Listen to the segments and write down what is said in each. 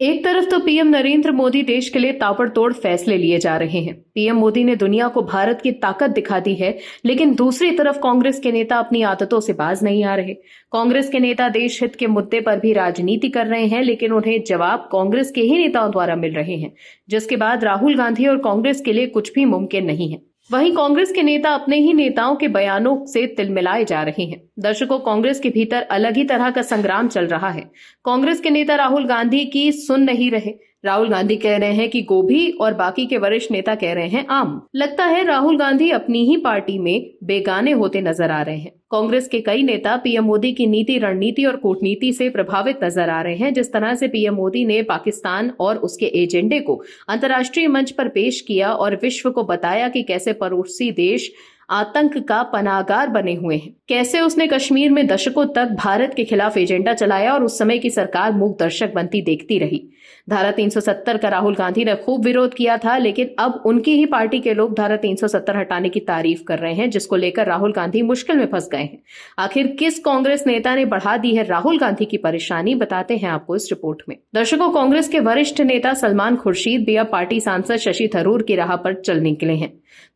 एक तरफ तो पीएम नरेंद्र मोदी देश के लिए ताबड़तोड़ फैसले लिए जा रहे हैं। पीएम मोदी ने दुनिया को भारत की ताकत दिखा दी है, लेकिन दूसरी तरफ कांग्रेस के नेता अपनी आदतों से बाज नहीं आ रहे। कांग्रेस के नेता देश हित के मुद्दे पर भी राजनीति कर रहे हैं, लेकिन उन्हें जवाब कांग्रेस के ही नेताओं द्वारा मिल रहे हैं, जिसके बाद राहुल गांधी और कांग्रेस के लिए कुछ भी मुमकिन नहीं है। वहीं कांग्रेस के नेता अपने ही नेताओं के बयानों से तिलमिलाए जा रहे हैं। दर्शकों, कांग्रेस के भीतर अलग ही तरह का संग्राम चल रहा है। कांग्रेस के नेता राहुल गांधी की सुन नहीं रहे। राहुल गांधी कह रहे हैं कि गोभी और बाकी के वरिष्ठ नेता कह रहे हैं आम। लगता है राहुल गांधी अपनी ही पार्टी में बेगाने होते नजर आ रहे हैं। कांग्रेस के कई नेता पीएम मोदी की नीति, रणनीति और कूटनीति से प्रभावित नजर आ रहे हैं। जिस तरह से पीएम मोदी ने पाकिस्तान और उसके एजेंडे को अंतर्राष्ट्रीय मंच पर पेश किया और विश्व को बताया कि कैसे पड़ोसी देश आतंक का पनाहगार बने हुए हैं, कैसे उसने कश्मीर में दशकों तक भारत के खिलाफ एजेंडा चलाया और उस समय की सरकार मूक दर्शक बनती देखती रही। धारा 370 का राहुल गांधी ने खूब विरोध किया था, लेकिन अब उनकी ही पार्टी के लोग धारा 370 हटाने की तारीफ कर रहे हैं, जिसको लेकर राहुल गांधी मुश्किल में फंस गए हैं। आखिर किस कांग्रेस नेता ने बढ़ा दी है राहुल गांधी की परेशानी, बताते हैं आपको इस रिपोर्ट में। दर्शकों, कांग्रेस के वरिष्ठ नेता सलमान खुर्शीद भी अब पार्टी सांसद शशि थरूर की राह पर चल निकले हैं।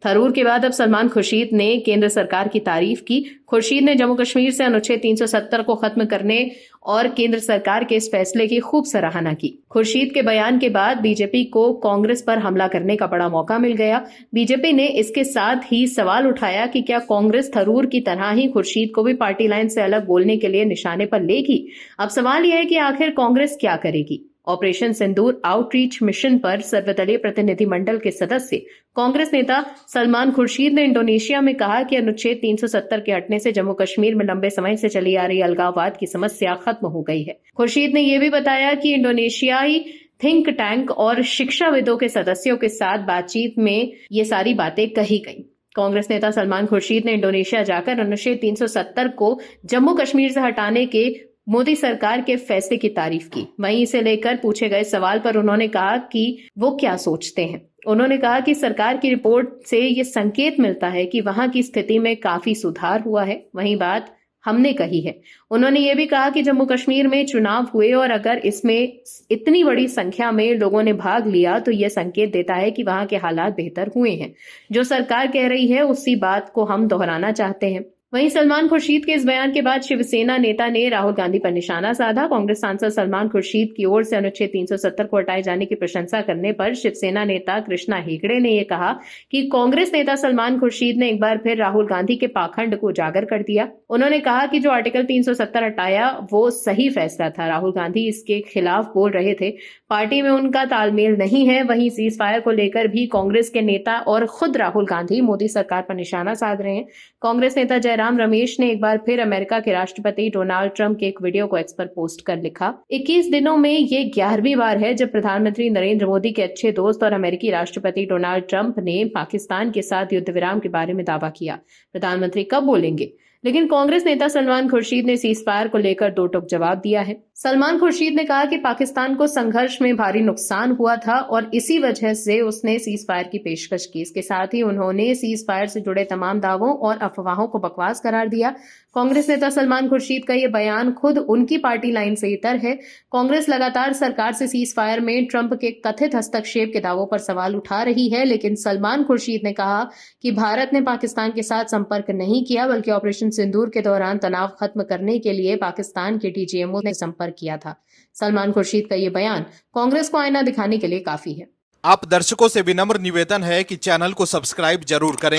थरूर के बाद अब सलमान खुर्शीद ने केंद्र सरकार की तारीफ की। खुर्शीद ने जम्मू कश्मीर से अनुच्छेद 370 को खत्म करने और केंद्र सरकार के इस फैसले की खूब सराहना की। खुर्शीद के बयान के बाद बीजेपी को कांग्रेस पर हमला करने का बड़ा मौका मिल गया। बीजेपी ने इसके साथ ही सवाल उठाया कि क्या कांग्रेस थरूर की तरह ही खुर्शीद को भी पार्टी लाइन से अलग बोलने के लिए निशाने पर लेगी। अब सवाल यह है कि आखिर कांग्रेस क्या करेगी। ऑपरेशन सिंदूर आउटरीच मिशन पर सर्वदलीय प्रतिनिधिमंडल के सदस्य कांग्रेस नेता सलमान खुर्शीद ने इंडोनेशिया में कहा कि अनुच्छेद 370 के हटने से जम्मू कश्मीर में लंबे समय से चली आ रही अलगाववाद की समस्या खत्म हो गई है। खुर्शीद ने यह भी बताया कि इंडोनेशियाई थिंक टैंक और शिक्षाविदों के सदस्यों के साथ बातचीत में ये सारी बातें कही गई। कांग्रेस नेता सलमान खुर्शीद ने इंडोनेशिया जाकर अनुच्छेद 370 को जम्मू कश्मीर से हटाने के मोदी सरकार के फैसले की तारीफ की। वहीं इसे लेकर पूछे गए सवाल पर उन्होंने कहा कि वो क्या सोचते हैं। उन्होंने कहा कि सरकार की रिपोर्ट से ये संकेत मिलता है कि वहां की स्थिति में काफी सुधार हुआ है। वहीं बात हमने कही है। उन्होंने ये भी कहा कि जम्मू कश्मीर में चुनाव हुए और अगर इसमें इतनी बड़ी संख्या में लोगों ने भाग लिया तो यह संकेत देता है कि वहां के हालात बेहतर हुए हैं। जो सरकार कह रही है उसी बात को हम दोहराना चाहते हैं। वहीं सलमान खुर्शीद के इस बयान के बाद शिवसेना नेता ने राहुल गांधी पर निशाना साधा। कांग्रेस सांसद सलमान खुर्शीद की ओर से अनुच्छेद 370 को हटाए जाने की प्रशंसा करने पर शिवसेना नेता कृष्णा हेगड़े ने यह कहा कि कांग्रेस नेता सलमान खुर्शीद ने एक बार फिर राहुल गांधी के पाखंड को उजागर कर दिया। उन्होंने कहा कि जो आर्टिकल 370 हटाया वो सही फैसला था। राहुल गांधी इसके खिलाफ बोल रहे थे, पार्टी में उनका तालमेल नहीं है। वहीं सीज फायर को लेकर भी कांग्रेस के नेता और खुद राहुल गांधी मोदी सरकार पर निशाना साध रहे हैं। कांग्रेस नेता जयराम रमेश ने एक बार फिर अमेरिका के राष्ट्रपति डोनाल्ड ट्रंप के एक वीडियो को एक्स पर पोस्ट कर लिखा, 21 दिनों में ये 11वीं बार है जब प्रधानमंत्री नरेंद्र मोदी के अच्छे दोस्त और अमेरिकी राष्ट्रपति डोनाल्ड ट्रंप ने पाकिस्तान के साथ युद्ध विराम के बारे में दावा किया। प्रधानमंत्री कब बोलेंगे? लेकिन कांग्रेस नेता सलमान खुर्शीद ने सीज फायर को लेकर दो टूक जवाब दिया है। सलमान खुर्शीद ने कहा कि पाकिस्तान को संघर्ष में भारी नुकसान हुआ था और इसी वजह से उसने सीज फायर की पेशकश की। इसके साथ ही उन्होंने सीज फायर से जुड़े तमाम दावों और अफवाहों को बकवास करार दिया। कांग्रेस नेता सलमान खुर्शीद का यह बयान खुद उनकी पार्टी लाइन से इतर है। कांग्रेस लगातार सरकार से सीज फायर में ट्रंप के कथित हस्तक्षेप के दावों पर सवाल उठा रही है, लेकिन सलमान खुर्शीद ने कहा कि भारत ने पाकिस्तान के साथ संपर्क नहीं किया, बल्कि ऑपरेशन सिंदूर के दौरान तनाव खत्म करने के लिए पाकिस्तान के डीजीएमओ ने संपर्क किया था। सलमान खुर्शीद का ये बयान कांग्रेस को आईना दिखाने के लिए काफी है। आप दर्शकों से विनम्र निवेदन है कि चैनल को सब्सक्राइब जरूर करें